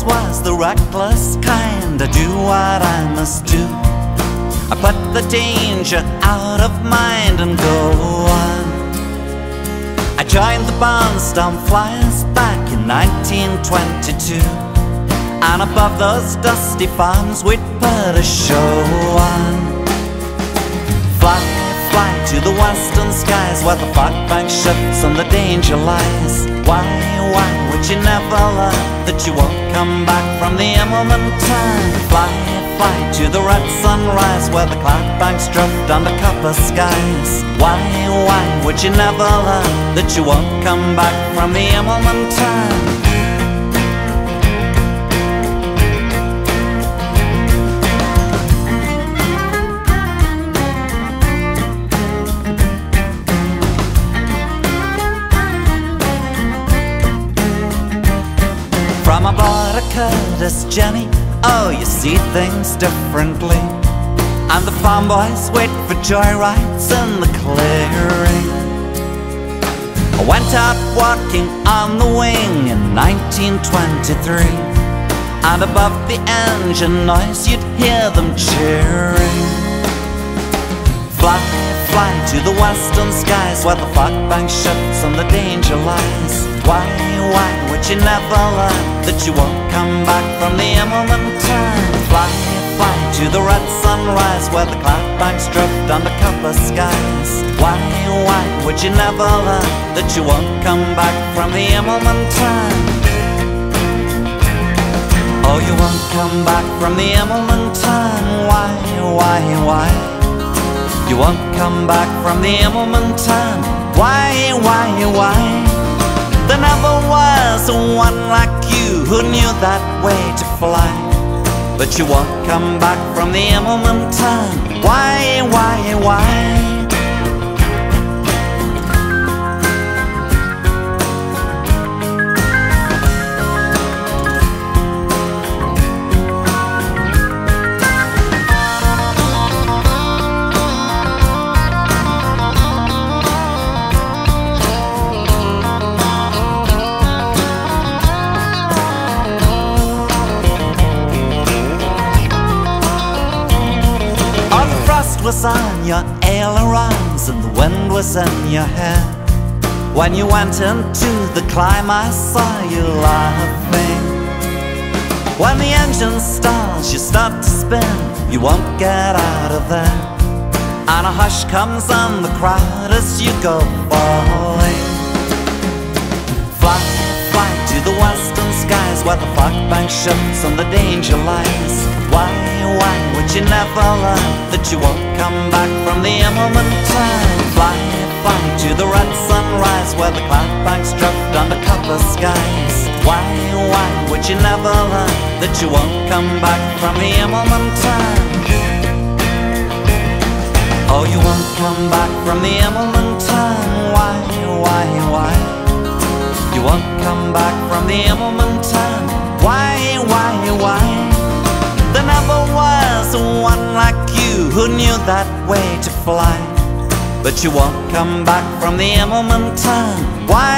Was the reckless kind. I do what I must do. I put the danger out of mind and go on. I joined the Barnstorm Flyers back in 1922, and above those dusty farms we'd put a show on. Fly, fly to the western skies, where the fog bank shifts and the danger lies. Why would you never learn that you won't come back from the Immelman Turn? Fly, fly to the red sunrise, where the cloud banks drift under copper skies. Why would you never learn that you won't come back from the Immelman Turn? From aboard a Curtis Jenny, oh, you see things differently. And the farm boys wait for joyrides in the clearing. I went out walking on the wing in 1923, and above the engine noise you'd hear them cheering. Fly, fly to the western skies, where the fog bank shifts and the danger lies. Why would you never learn that you won't come back from the Immelman Turn? Fly, fly to the red sunrise, where the cloud banks drift under copper skies. Why would you never learn that you won't come back from the Immelman Turn? Oh, you won't come back from the Immelman Turn. Why? You won't come back from the Immelman Turn. Why? There never was one like you who knew that way to fly. But you won't come back from the Immelman Turn. Why? Was on your ailerons and the wind was in your hair. When you went into the climb I saw you laughing. When the engine stalls you start to spin, you won't get out of there, and a hush comes on the crowd as you go falling. Fly, fly to the western skies, where the fog bank shifts and the danger lies. Why would you never learn that you won't come back from the Immelman Turn? Fly, fly to the red sunrise, where the cloud banks drift under copper skies. Why would you never learn that you won't come back from the Immelman Turn? Oh, you won't come back from the Immelman Turn. Why? You won't come back from the Immelman Turn. Why? There never was one like you who knew that way to fly. But you won't come back from the Immelman Turn. Why?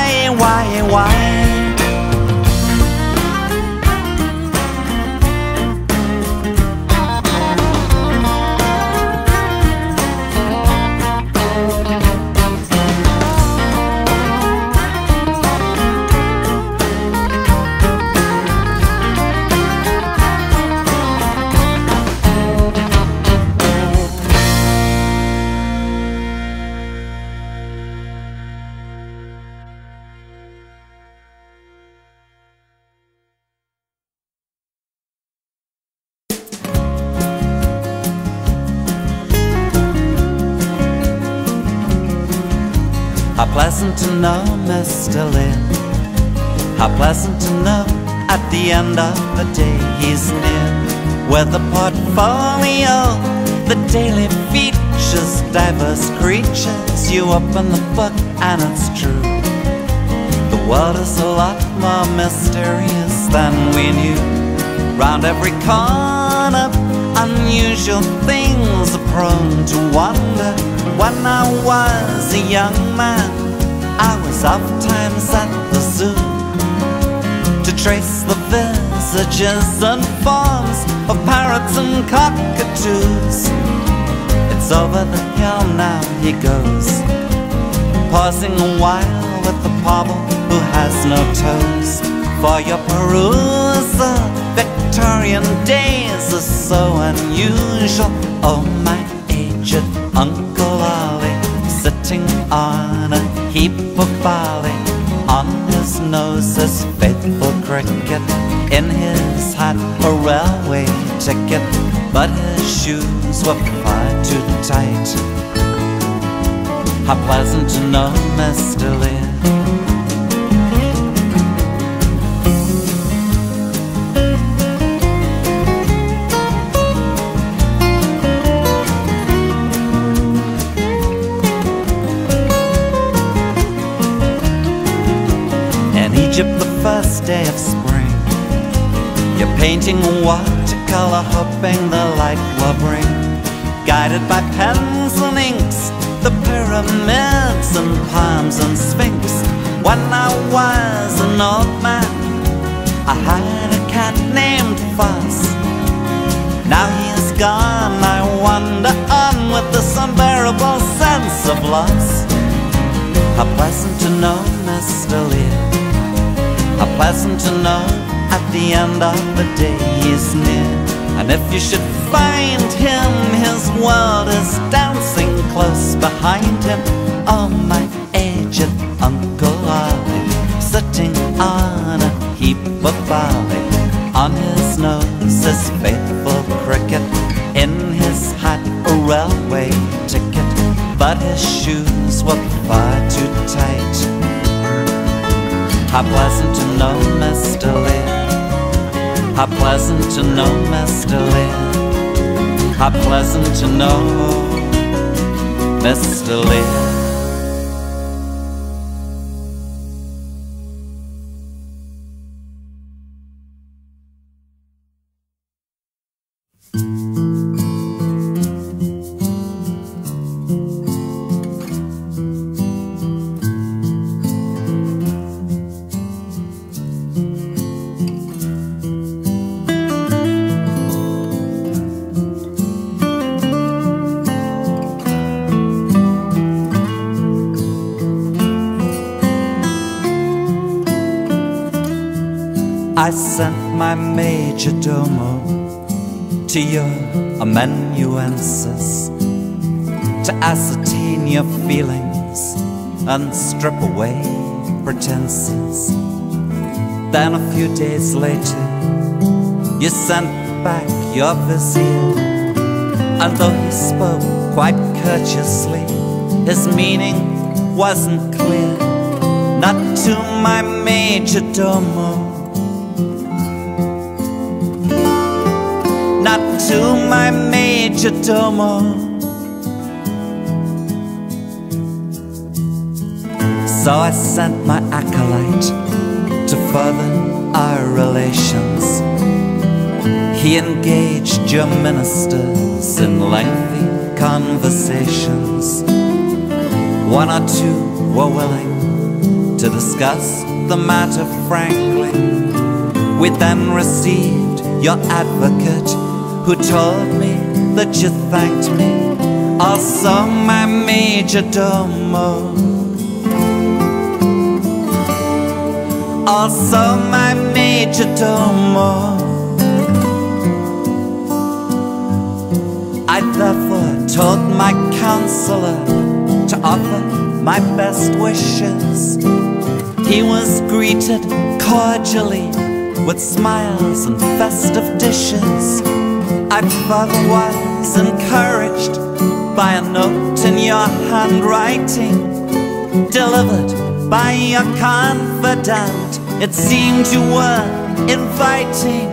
How pleasant to know, Mr. Lear. How pleasant to know at the end of the day he's near. With a portfolio, the daily features features diverse creatures. You open the book and it's true. The world is a lot more mysterious than we knew. Round every corner, unusual things are prone to wonder. When I was a young man, I was oftentimes at the zoo to trace the visages and forms of parrots and cockatoos. It's over the hill now he goes, pausing a while with the pobble who has no toes. For your perusal, Victorian days are so unusual. Oh, my aged Uncle Ollie, sitting on a heap of barley. On his nose his faithful cricket, in his hat a railway ticket, but his shoes were far too tight. How pleasant to know Mr. Lear. The first day of spring, you're painting watercolor, hoping the light will bring, guided by pens and inks, the pyramids and palms and sphinx. When I was an old man, I had a cat named Foss. Now he is gone, I wander on with this unbearable sense of loss. How pleasant to know Mr. Lear. How pleasant to know at the end of the day he's near. And if you should find him, his world is dancing close behind him. Oh, my aged Uncle Ollie, sitting on a heap of barley. On his nose his faithful cricket, in his hat a railway ticket, but his shoes were far too tight. How pleasant to know Mr. Lear. How pleasant to know Mr. Lear. How pleasant to know Mr. Lear. I sent my majordomo to your amanuensis to ascertain your feelings and strip away pretenses. Then a few days later you sent back your vizier, and though he spoke quite courteously, his meaning wasn't clear. Not to my majordomo, not to my majordomo. So I sent my acolyte to further our relations. He engaged your ministers in lengthy conversations. One or two were willing to discuss the matter frankly. We then received your advocate, who told me that you thanked me, also my majordomo, also my majordomo. I therefore told my counselor to offer my best wishes. He was greeted cordially with smiles and festive dishes. I further was encouraged by a note in your handwriting, delivered by your confidant. It seemed you were inviting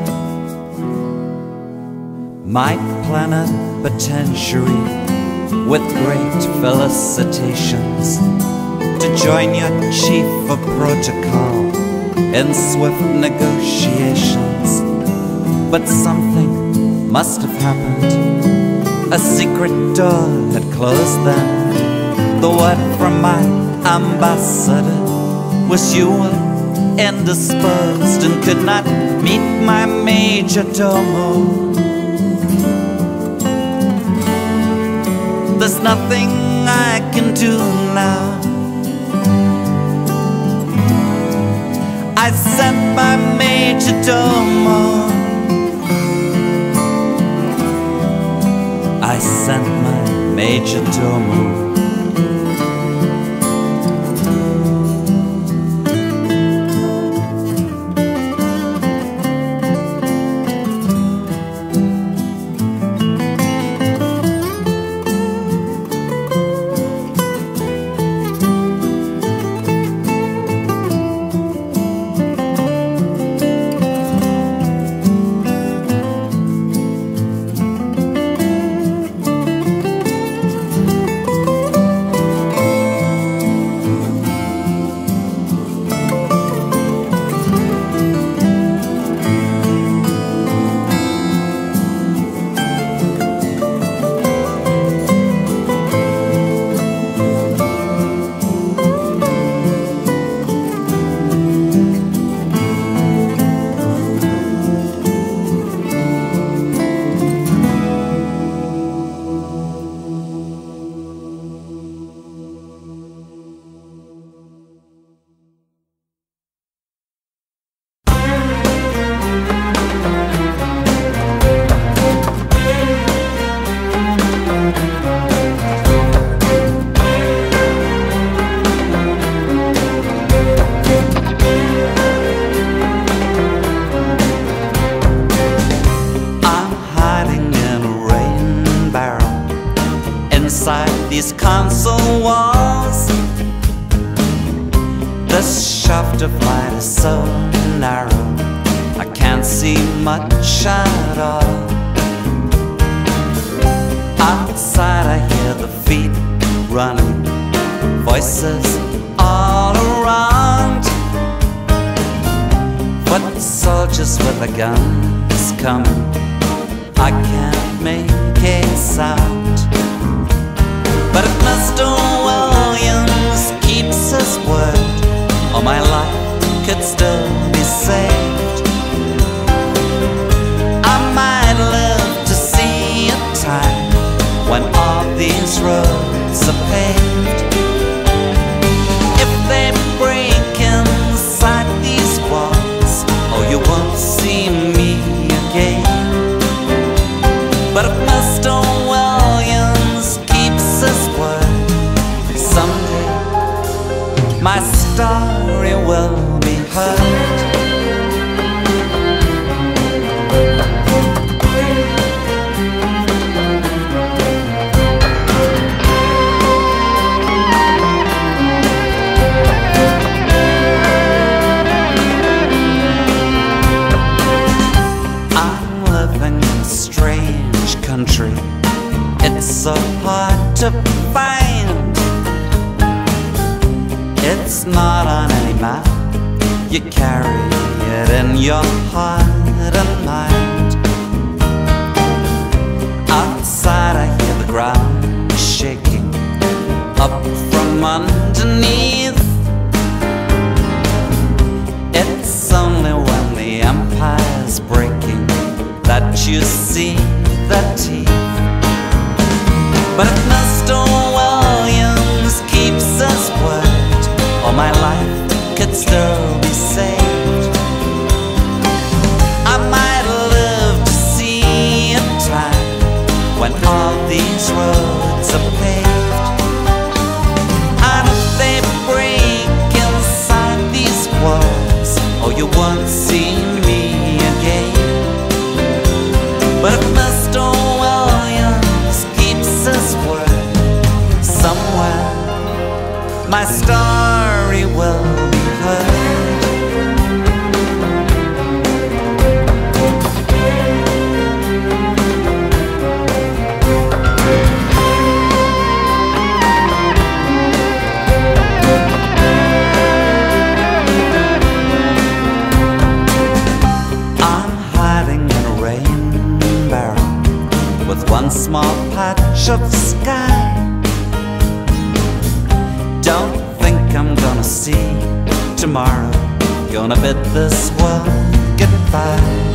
my plenipotentiary with great felicitations to join your chief of protocol in swift negotiations. But something must have happened. A secret door had closed then. The word from my ambassador was you were indisposed and could not meet my major domo. There's nothing I can do now. I sent my major domo. I sent my major domo. These console walls, the shaft of light is so narrow I can't see much at all. Outside I hear the feet running, voices all around, foot soldiers with their guns coming. I can't make a sound. But if Mr. Williams keeps his word, or my life could still be saved. I might live to see a time when all these roads are paved. If they break inside these walls, oh, you won't see me again. But if Mr. Williams keeps his word, someday my story will be heard. I'm living in a strange country. It's so hard to find. It's not on any map. You carry it in your heart and mind. Outside I hear the ground shaking up from underneath. It's only when the empire's breaking that you see the teeth. But if Mr. Williams keeps his word, all my life could still be saved. I might live to see a time when all these roads are paved. And if they break inside these walls, oh, you won't see me again. But if Mr. Williams keeps his word, somewhere my story will be heard. touch of the sky. Don't think I'm gonna see tomorrow, gonna bid this world goodbye.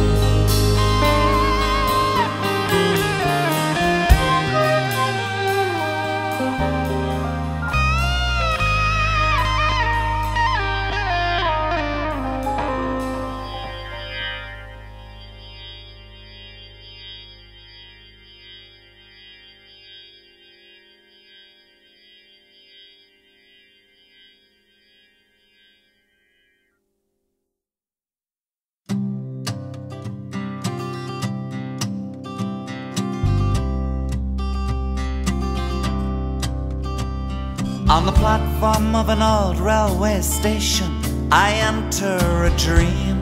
On the platform of an old railway station, I enter a dream.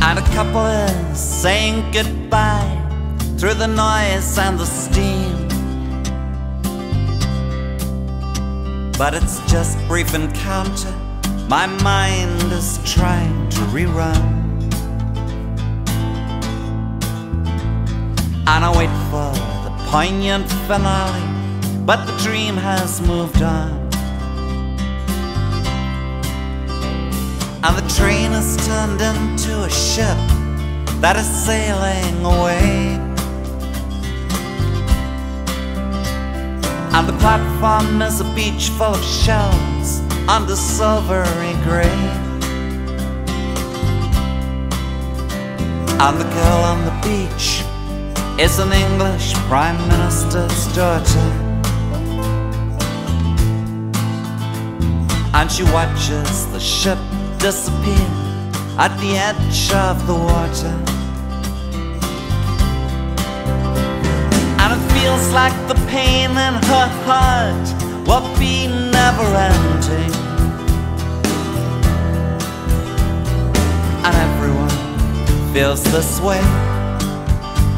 And a couple is saying goodbye through the noise and the steam. But it's just brief encounter, my mind is trying to rerun. And I wait for poignant finale, but the dream has moved on. And the train has turned into a ship that is sailing away. And the platform is a beach full of shells under silvery grey. And the girl on the beach is an English Prime Minister's daughter, and she watches the ship disappear at the edge of the water. And it feels like the pain in her heart will be never-ending. And everyone feels this way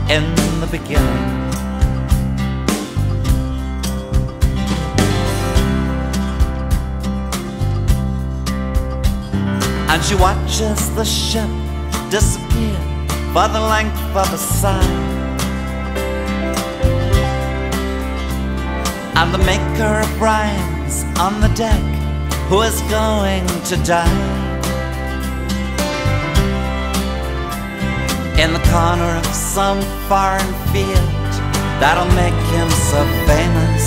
in the beginning. And she watches the ship disappear for the length of a sigh. And the maker of rhymes on the deck, who is going to die, in the corner of some foreign field that'll make him so famous,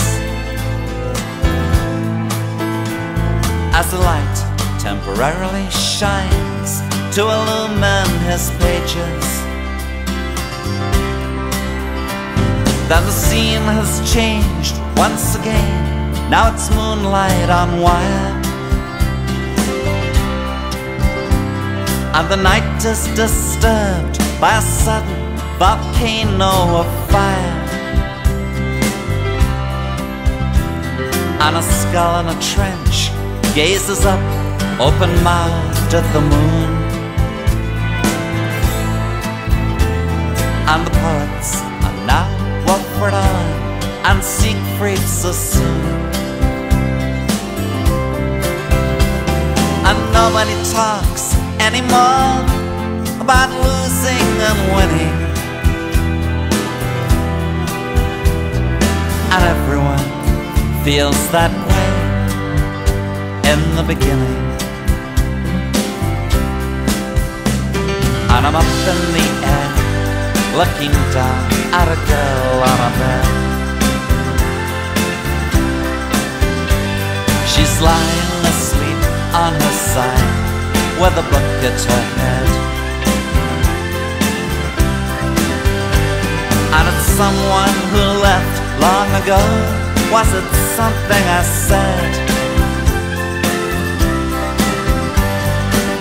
as the light temporarily shines to illumine his pages. Then the scene has changed once again, now it's moonlight on wire, and the night is disturbed by a sudden volcano of fire. And a skull in a trench gazes up, open-mouthed at the moon. And the poets are now Wilfred Owen and Siegfried Sassoon. And nobody talks anymore about losing and winning, and everyone feels that way in the beginning. And I'm up in the air, looking down at a girl on a bed. She's lying asleep on her side with a book at her head. And it's someone who left long ago. Was it something I said?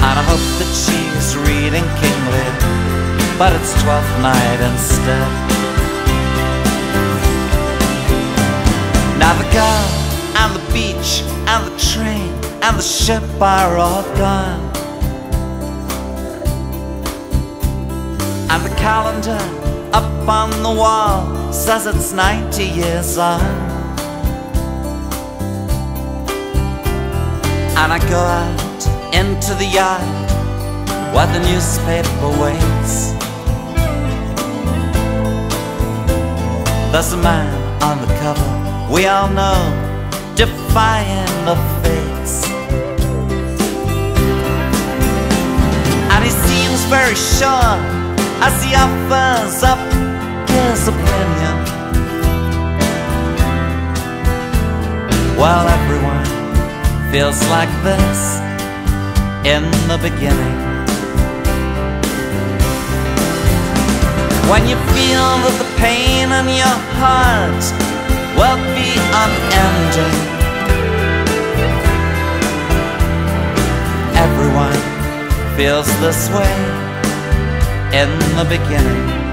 And I hope that she's reading King Lear, but it's 12th night instead. Now the girl and the beach and the train and the ship are all gone, and the calendar up on the wall says it's 90 years on. And I go out into the yard where the newspaper waits, There's a man on the cover, we all know, defying the fates. And he seems very sure as he offers up his opinion. While everyone feels like this in the beginning. When you feel that the pain in your heart will be unending, everyone feels this way in the beginning.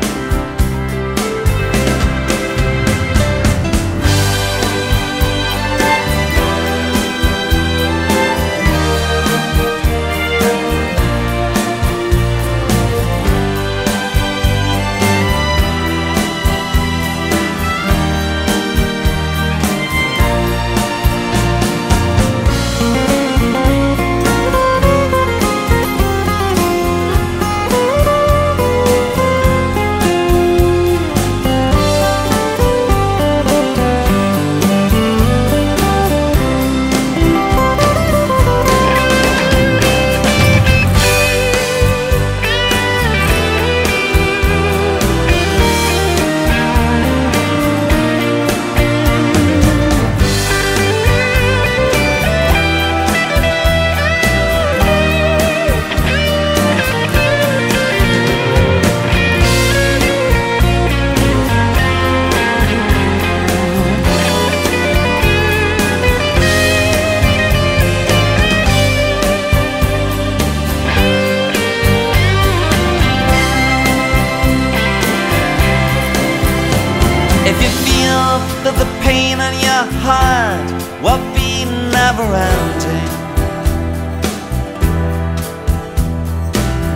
Heart will be never ending.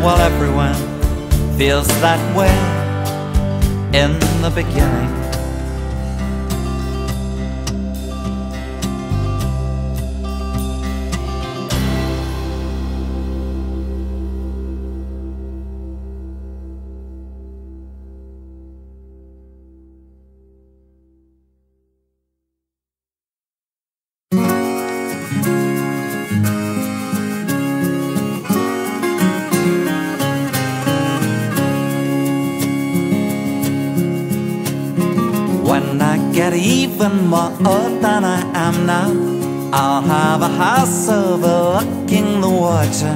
Well, everyone feels that way in the beginning. When I get even more old than I am now, I'll have a house overlooking the water.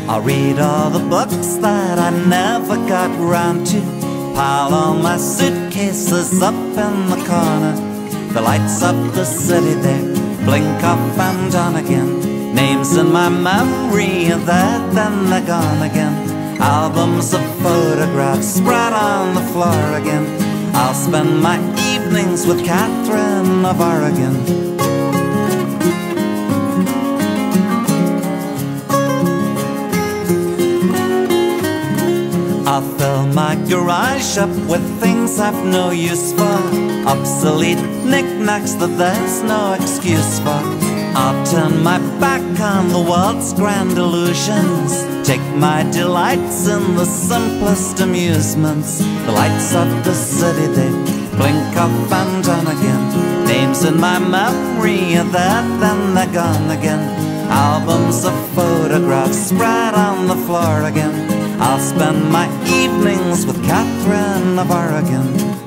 I'll read all the books that I never got round to, pile all my suitcases up in the corner. The lights of the city there blink off and on again. Names in my memory are there, then they're gone again. Albums of photographs spread on the floor again. I'll spend my evenings with Katherine of Oregon. I'll fill my garage up with things I've no use for, obsolete knickknacks that there's no excuse for. I'll turn my back on the world's grand illusions, take my delights in the simplest amusements. The lights of the city, they blink up and on again. Names in my memory are there, then they're gone again. Albums of photographs spread on the floor again. I'll spend my evenings with Katherine of Oregon.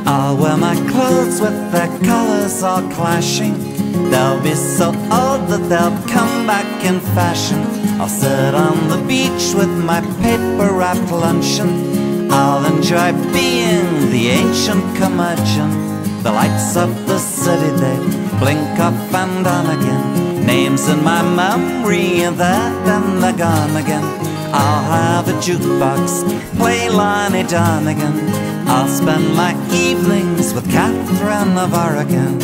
I'll wear my clothes with their colors all clashing. They'll be so old that they'll come back in fashion. I'll sit on the beach with my paper-wrapped luncheon. I'll enjoy being the ancient curmudgeon. The lights of the city, they blink up and on again. Names in my memory are there, then they're gone again. I'll have a jukebox, play Lonnie Donegan. I'll spend my evenings with Katherine of Oregon.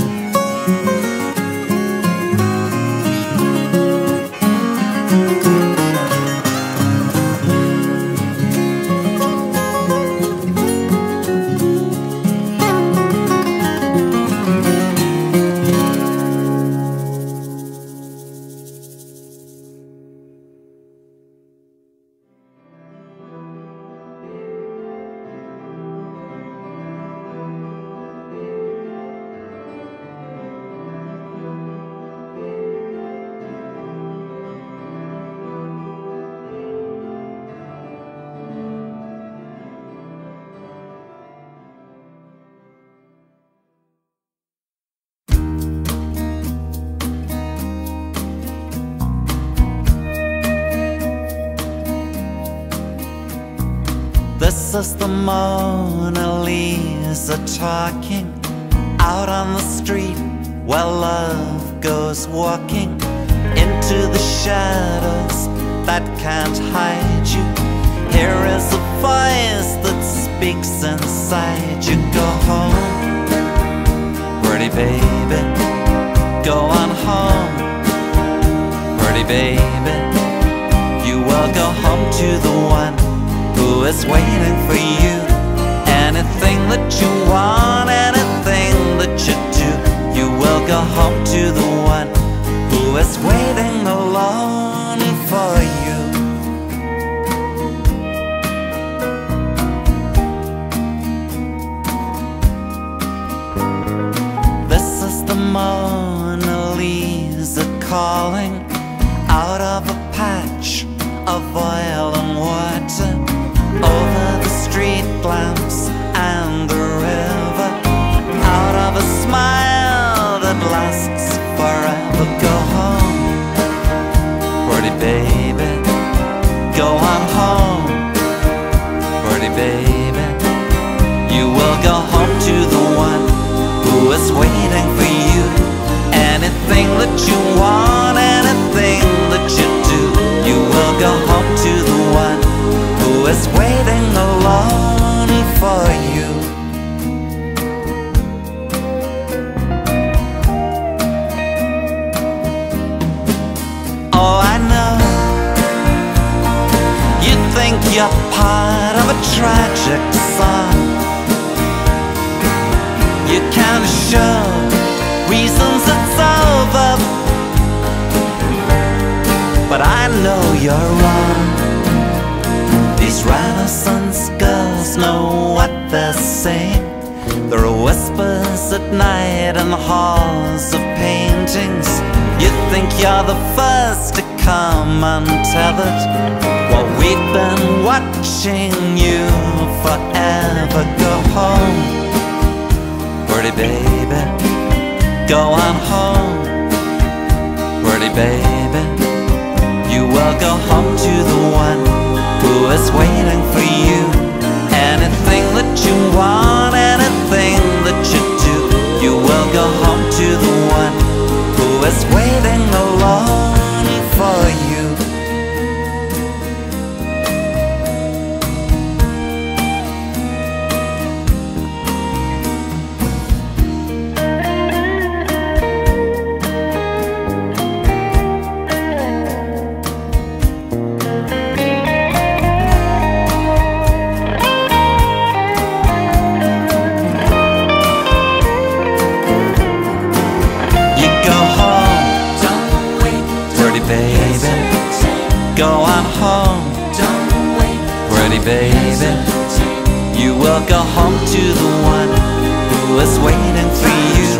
This is the Mona Lisa talking out on the street while love goes walking into the shadows that can't hide you. Here is a voice that speaks inside you. Go home, pretty baby, go on home, pretty baby. You will go home to the one who is waiting for you. Anything that you want, anything that you do, you will go home to the one who is waiting alone for you. This is the Mona Lisa calling out of a patch of oil and water, over the street lamps and the river, out of a smile that lasts forever. Go home, pretty baby, go on home, pretty baby. You will go home to the one who is waiting for you. Anything that you want, anything that you do, you will go home to the one who is waiting alone for you. Oh, I know you think you're part of a tragic song. You can't show reasons it's over, but I know you're wrong. These Renaissance girls know what they're saying. There are whispers at night in the halls of paintings. You think you're the first to come untethered. Well, we've been watching you forever. Go home, pretty baby, go on home, pretty baby. You will go home to the one who is waiting for you. Anything that you want, anything that you do, you will go home to the one who is waiting alone for you. Go on home, don't wait, pretty baby. You will go home to the one who is waiting for you.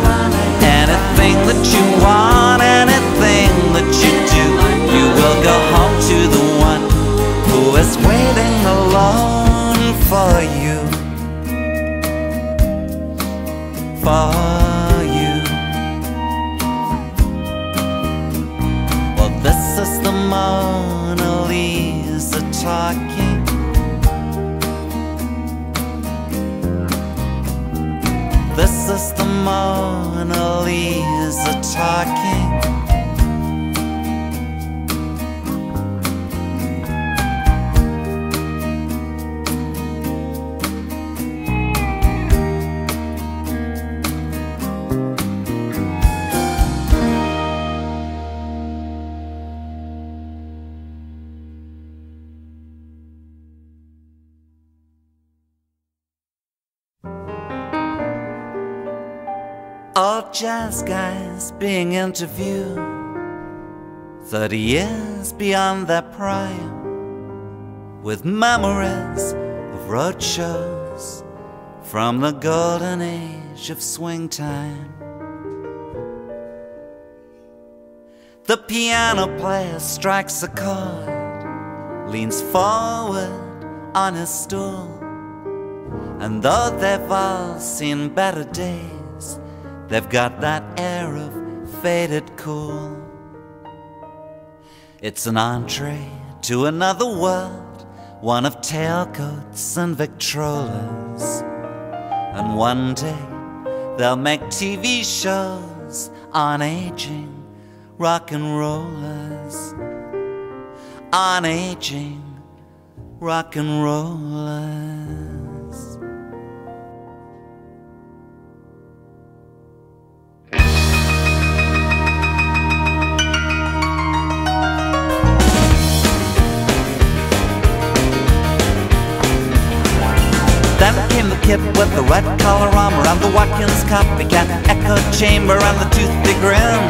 Anything that you want, anything that you do, you will go home to the one who is waiting alone for you. For you. Well, this is the Mona Lisa talking. This is the Mona Lisa talking. All jazz guys being interviewed 30 years beyond their prime, with memories of road shows from the golden age of swing time. The piano player strikes a chord, leans forward on his stool, and though they've all seen better days, they've got that air of faded cool. It's an entree to another world one of tailcoats and Victrolas. And one day they'll make TV shows on aging rock and rollers, on aging rock and rollers. Then came the kid with the red collar armor and the Watkins copycat echo chamber and the toothy grin.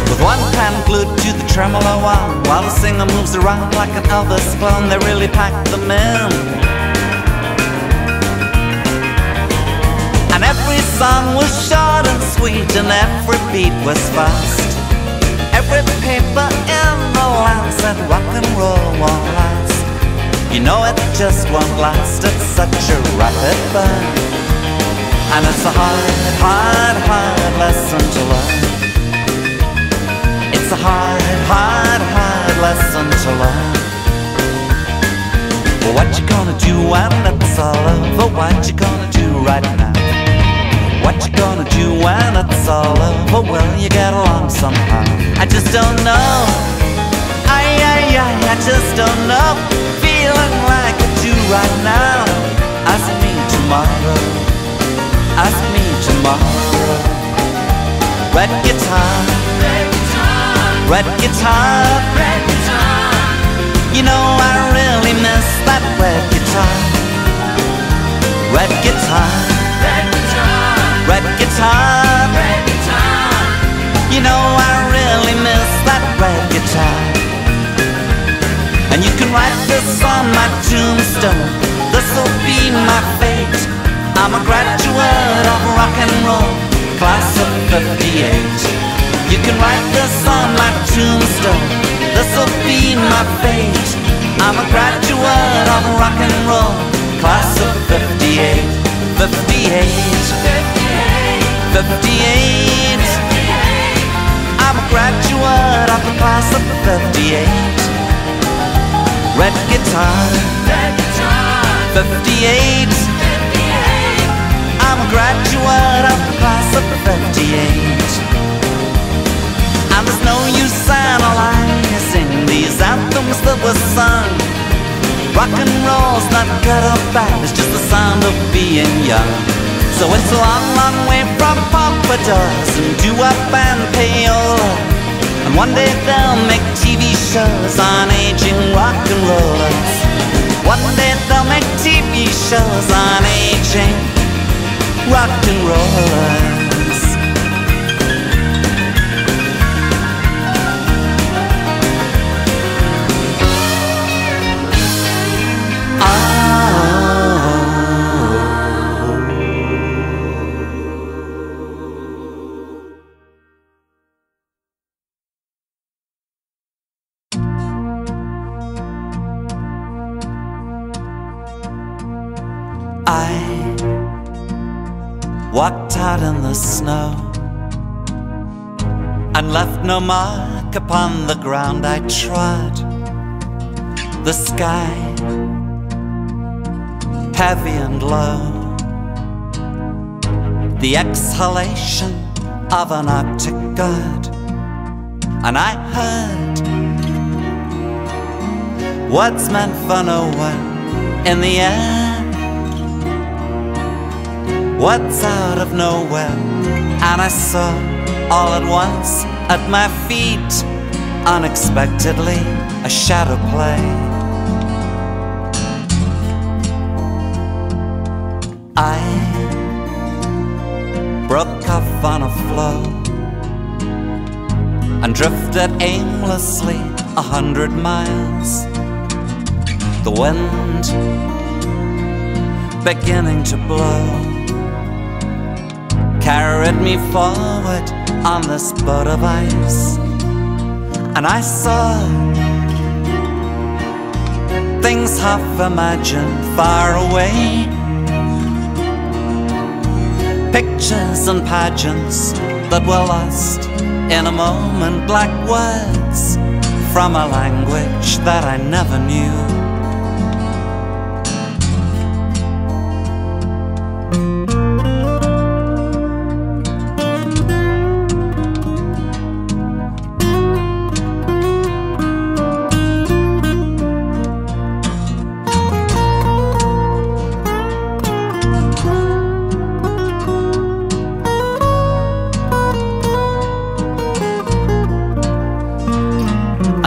With one hand glued to the tremolo while the singer moves around like an Elvis clone, they really packed them in. And every song was short and sweet and every beat was fast. Every paper in the land said rock and roll won't last. You know it just won't last, it's such a rapid burn. And it's a hard, hard, hard lesson to learn. It's a hard, hard, hard lesson to learn. Well, what you gonna do when it's all over? What you gonna do right now? What you gonna do when it's all over? Will you get along somehow? I just don't know. I just don't know. Feeling like I do right now. Ask me tomorrow. Ask me tomorrow. Red guitar, red guitar, red guitar, red guitar. You know I really miss that red guitar. Red guitar, red guitar, red guitar, red guitar. You know I really miss that red guitar. And you can write this on my tombstone. This'll be my fate. I'm a graduate of rock and roll, class of '58. You can write this on my tombstone. This'll be my fate. I'm a graduate of rock and roll, class of '58. 58, 58, 58. I'm a graduate of the class of '58. Red guitar, red guitar, 58, 58. I'm a graduate of the class of '58. And there's no use analyzing these anthems that were sung. Rock and roll's not good or bad, it's just the sound of being young. So it's a long, long way from pompadours and doo-wop and payola. And one day they'll make TV shows on aging rock and rollers. One day they'll make TV shows on aging rock and rollers. I walked out in the snow and left no mark upon the ground I trod. The sky, heavy and low, the exhalation of an Arctic god. And I heard what's meant for no one in the air. What's out of nowhere? And I saw all at once at my feet, unexpectedly, a shadow play. I broke off on a flow and drifted aimlessly 100 miles. The wind beginning to blow carried me forward on this boat of ice. And I saw things half imagined far away, pictures and pageants that were lost in a moment like words from a language that I never knew.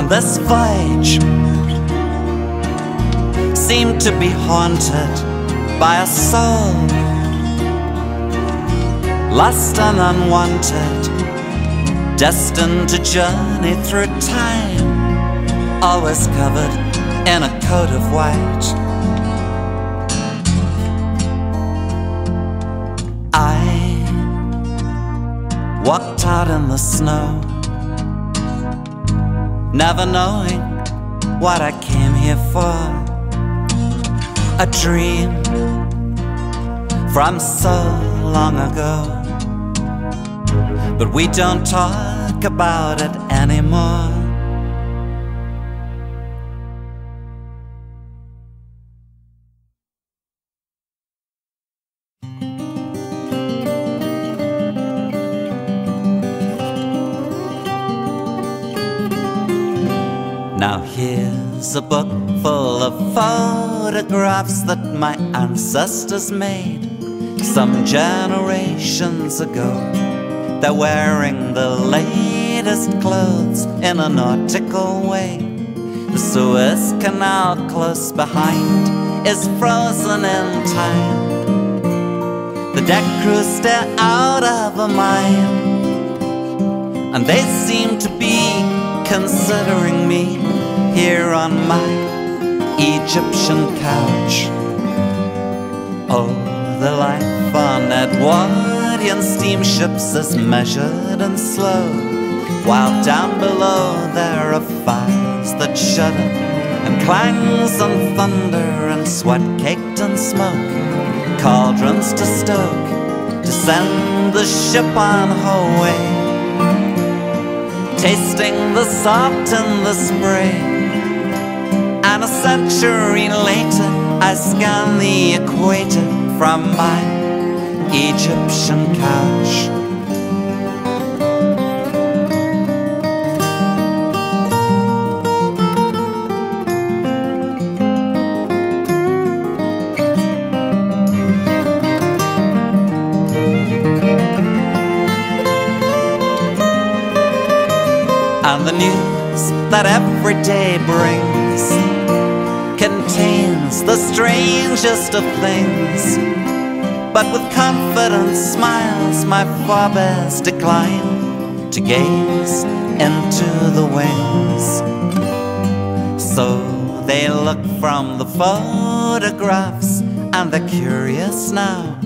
This voyage seemed to be haunted by a soul lost and unwanted, destined to journey through time, always covered in a coat of white. I walked out in the snow, never knowing what I came here for. A dream from so long ago, but we don't talk about it anymore. Now here's a book full of photographs that my ancestors made some generations ago. They're wearing the latest clothes in a nautical way. The Suez Canal close behind is frozen in time. The deck crew stare out of a mine, and they seem to be considering me here on my Egyptian couch. Oh, the life on Edwardian steamships is measured and slow, while down below there are fires that shudder, and clangs and thunder and sweat-caked and smoke, cauldrons to stoke, to send the ship on her way, tasting the salt in the spray. And a century later I scan the equator from my Egyptian couch. And the news that every day brings contains the strangest of things, but with confident smiles my forebears decline to gaze into the wings. So they look from the photographs and they're curious now,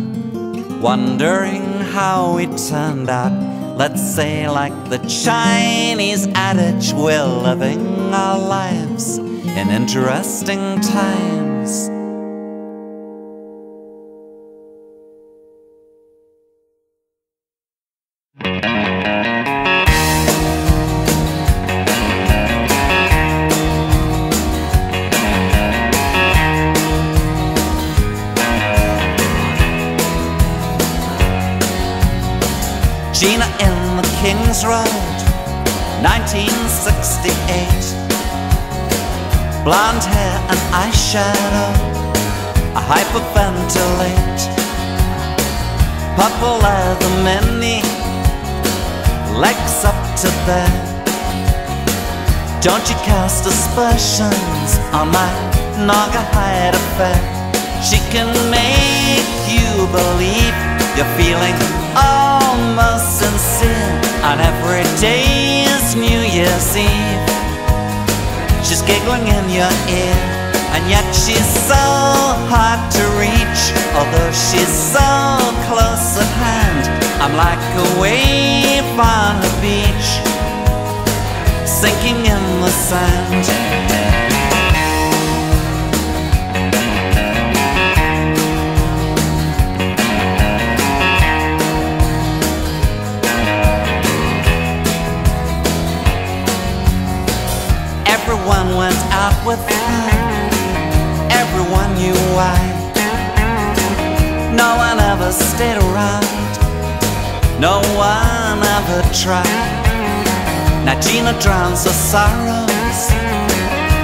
wondering how we turned out. Let's say like the Chinese adage, we're living our lives in interesting times. Gina in the King's Road, 1968. Blonde hair and eyeshadow, I hyperventilate. Purple leather mini, legs up to there. Don't you cast aspersions on my Naugahyde affair. She can make you believe you're feeling almost sincere, and every day is New Year's Eve. She's giggling in your ear, and yet she's so hard to reach. Although she's so close at hand, I'm like a wave on the beach, sinking in the sand. Everyone went out with her, everyone knew why. No one ever stayed around, no one ever tried. Now Gina drowns her sorrows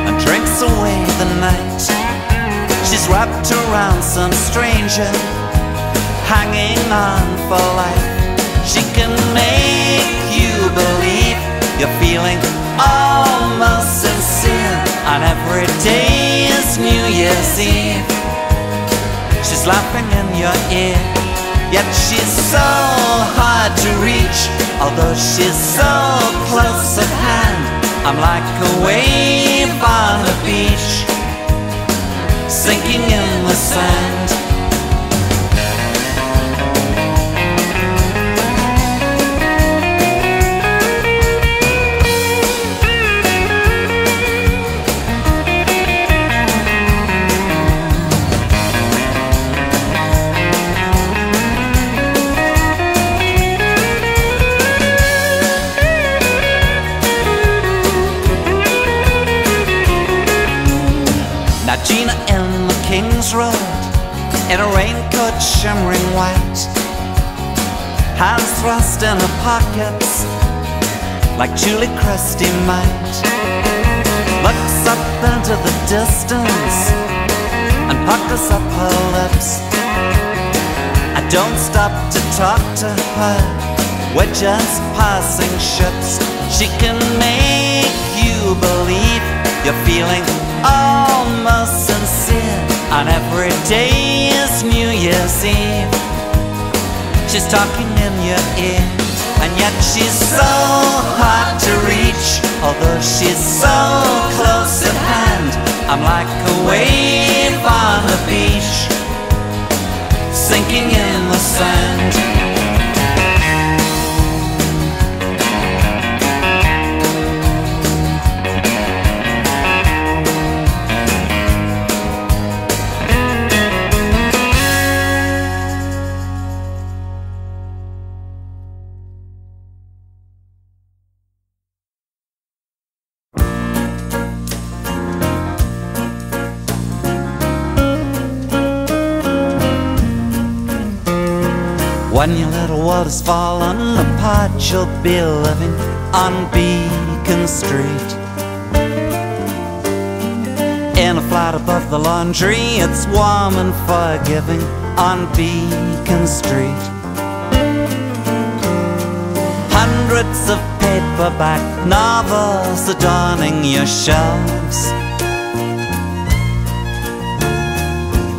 and drinks away the night. She's wrapped around some stranger, hanging on for life. She can make you believe you're feeling almost sincere, and every day is New Year's Eve. She's laughing in your ear, yet she's so hard to reach. Although she's so close at hand, I'm like a wave on a beach, sinking in the sand. Now Gina in the King's Road, in a raincoat shimmering white, hands thrust in her pockets like Julie Christie might. Looks up into the distance and puckers up her lips. I don't stop to talk to her, we're just passing ships. She can make you believe you're feeling almost sincere, and every day is New Year's Eve. She's talking in your ear, and yet she's so hard to reach. Although she's so close at hand, I'm like a wave on the beach, sinking in the sand. When your little world has fallen apart, you'll be living on Beacon Street. In a flat above the laundry, it's warm and forgiving on Beacon Street. Hundreds of paperback novels adorning your shelves,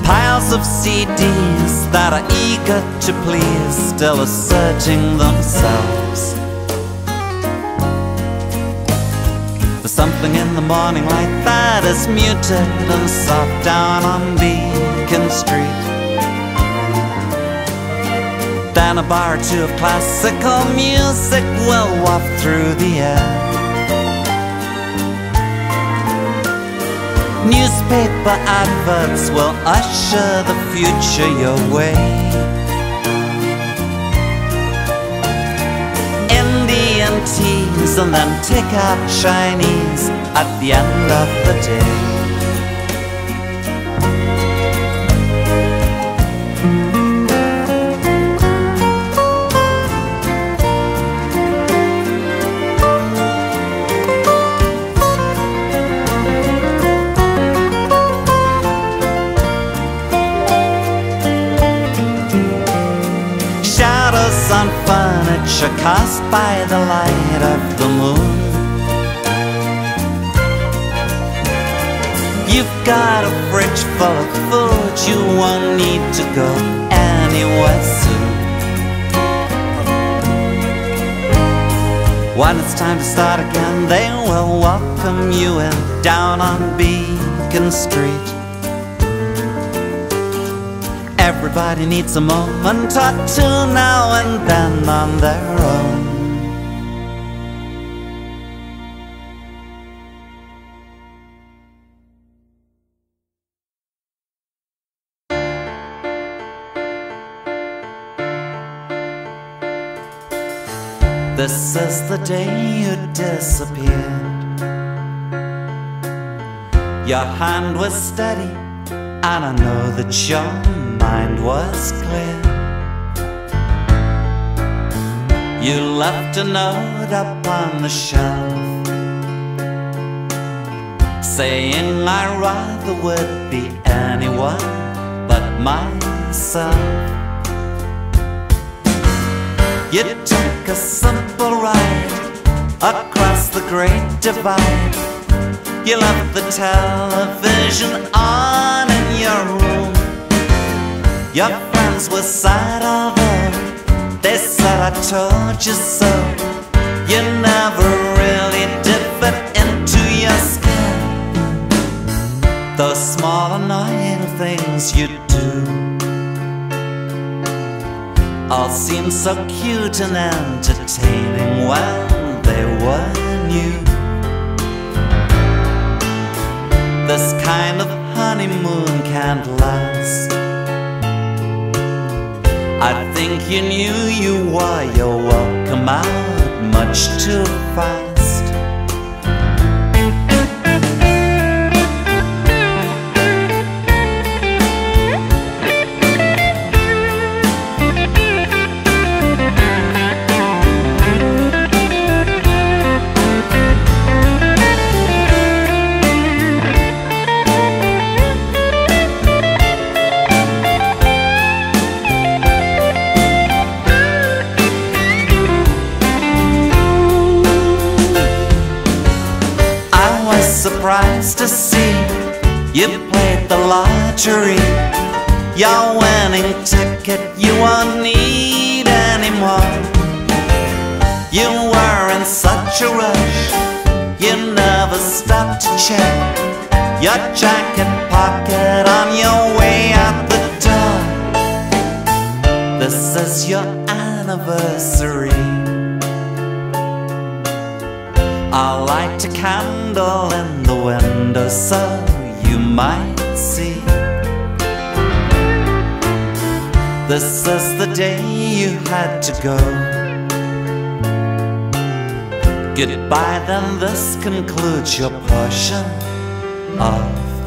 piles of CDs that are eager to please, still asserting themselves. There's something in the morning light that is muted and soft down on Beacon Street. Then a bar or two of classical music will waft through the air. Newspaper adverts will usher the future your way. Indian teas and then take out Chinese at the end of the day. On furniture cast by the light of the moon. You've got a fridge full of food, you won't need to go anywhere soon. When it's time to start again, they will welcome you in down on Beacon Street. Everybody needs a moment or two now and then on their own. This is the day you disappeared. Your hand was steady, and I know that your mind was clear. You left a note up on the shelf, saying I rather would be anyone but myself. You took a simple ride across the great divide. You left the television on in your room. Your friends were sad, although they said I told you so. You never really did fit into your skin. Those small annoying things you do all seemed so cute and entertaining when they were new. This kind of honeymoon can't last. I think you knew you wore your welcome out much too fast. Surprised to see you played the lottery. Your winning ticket you won't need anymore. You were in such a rush, you never stopped to check your jacket pocket on your way out the door. This is your anniversary. I'll light a candle in the window so you might see. This is the day you had to go. Goodbye, then this concludes your portion of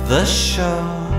the show.